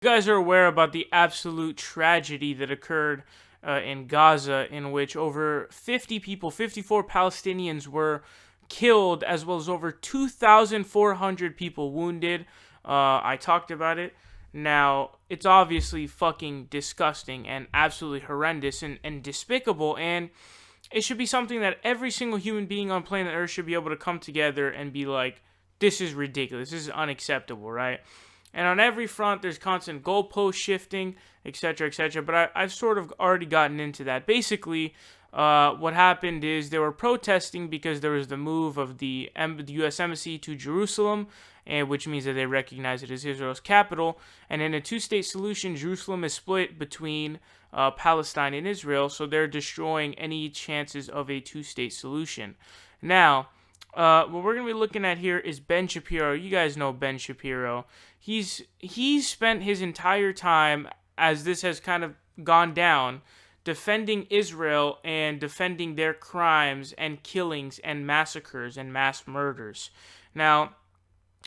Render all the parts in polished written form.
You guys are aware about the absolute tragedy that occurred in Gaza, in which over 50 people, 54 Palestinians were killed, as well as over 2,400 people wounded. I talked about it. Now, it's obviously fucking disgusting and absolutely horrendous and despicable, and it should be something that every single human being on planet Earth should be able to come together and be like, this is ridiculous, this is unacceptable, right? And on every front, there's constant goalpost shifting, etc., etc. But I've sort of already gotten into that. Basically, what happened is they were protesting because there was the move of the U.S. Embassy to Jerusalem, and which means that they recognize it as Israel's capital. And in a two-state solution, Jerusalem is split between Palestine and Israel, so they're destroying any chances of a two-state solution. Now, what we're going to be looking at here is Ben Shapiro. You guys know Ben Shapiro. He's spent his entire time, as this has kind of gone down, defending Israel and defending their crimes and killings and massacres and mass murders. Now,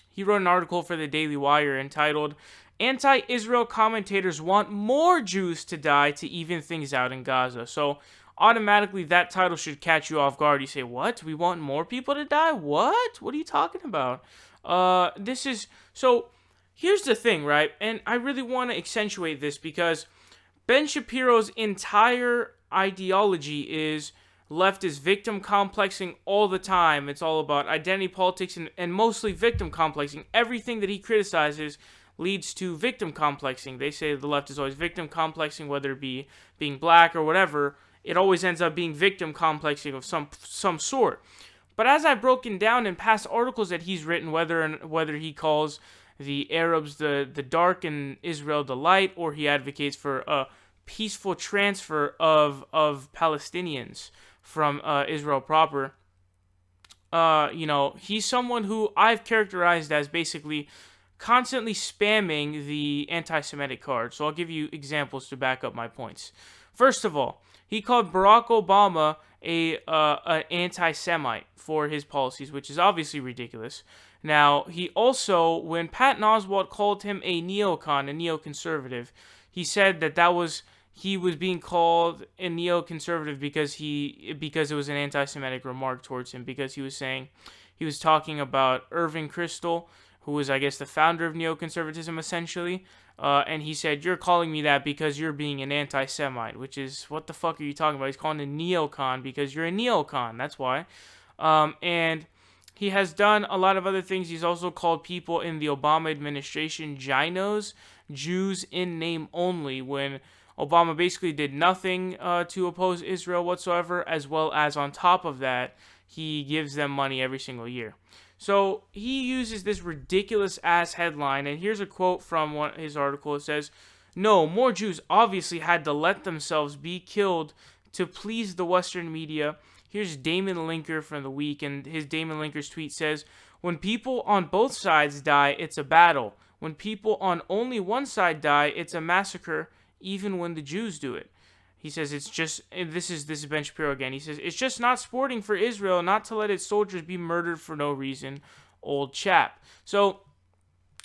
he wrote an article for the Daily Wire entitled, "Anti-Israel Commentators Want More Jews to Die to Even Things Out in Gaza." So, automatically that title should catch you off guard. You say, what? We want more people to die? What? What are you talking about? Here's the thing, right? And I really want to accentuate this because Ben Shapiro's entire ideology is leftist victim complexing all the time. It's all about identity politics and mostly victim complexing. Everything that he criticizes leads to victim complexing. They say the left is always victim complexing, whether it be being black or whatever. It always ends up being victim complexing of some sort. But as I've broken down in past articles that he's written, whether he calls the Arabs the dark and Israel the light, or he advocates for a peaceful transfer of Palestinians from Israel proper, he's someone who I've characterized as basically constantly spamming the anti-Semitic card. So I'll give you examples to back up my points. First of all, he called Barack Obama an anti-Semite for his policies, which is obviously ridiculous. Now, he also, when Patton Oswalt called him a neocon, a neoconservative, he said he was being called a neoconservative because it was an anti-Semitic remark towards him, because he was talking about Irving Kristol, who was, I guess, the founder of neoconservatism, essentially. And he said, you're calling me that because you're being an anti-Semite, which is, what the fuck are you talking about? He's calling a neocon because you're a neocon. That's why. And he has done a lot of other things. He's also called people in the Obama administration ginos, Jews in name only, when Obama basically did nothing to oppose Israel whatsoever, as well as on top of that, he gives them money every single year. So he uses this ridiculous ass headline, and here's a quote from his article. It says, "No, more Jews obviously had to let themselves be killed to please the Western media." Here's Damon Linker from The Week, and his Damon Linker's tweet says, "When people on both sides die, it's a battle. When people on only one side die, it's a massacre, even when the Jews do it." He says this is Ben Shapiro again. He says, "It's just not sporting for Israel not to let its soldiers be murdered for no reason, old chap." So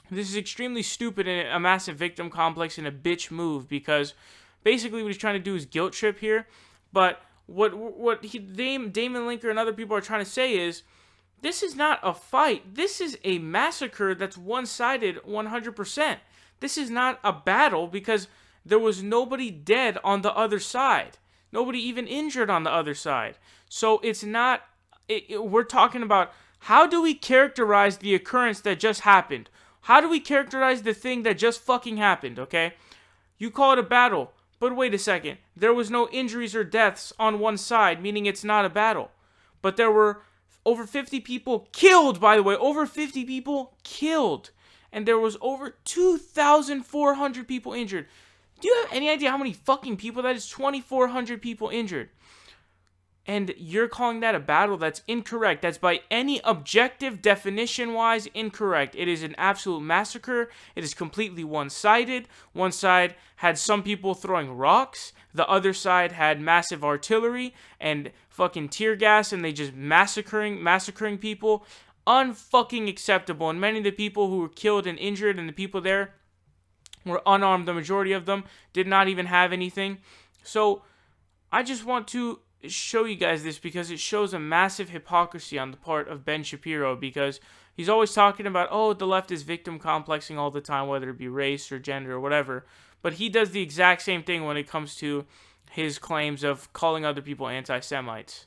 this is extremely stupid and a massive victim complex and a bitch move, because basically what he's trying to do is guilt trip here. But Damon Linker and other people are trying to say is, this is not a fight. This is a massacre that's one-sided 100%. This is not a battle, because there was nobody dead on the other side. Nobody even injured on the other side. So it's not... we're talking about, how do we characterize the occurrence that just happened? How do we characterize the thing that just fucking happened, okay? You call it a battle, but wait a second. There was no injuries or deaths on one side, meaning it's not a battle. But there were over 50 people killed, by the way. Over 50 people killed. And there was over 2,400 people injured. Do you have any idea how many fucking people that is? 2,400 people injured. And you're calling that a battle? That's incorrect. That's by any objective definition-wise incorrect. It is an absolute massacre. It is completely one-sided. One side had some people throwing rocks. The other side had massive artillery and fucking tear gas, and they just massacring people. Unfucking acceptable. And many of the people who were killed and injured and the people there were unarmed. The majority of them did not even have anything. So I just want to show you guys this because it shows a massive hypocrisy on the part of Ben Shapiro, because he's always talking about, oh, the left is victim complexing all the time, whether it be race or gender or whatever. But he does the exact same thing when it comes to his claims of calling other people anti-Semites.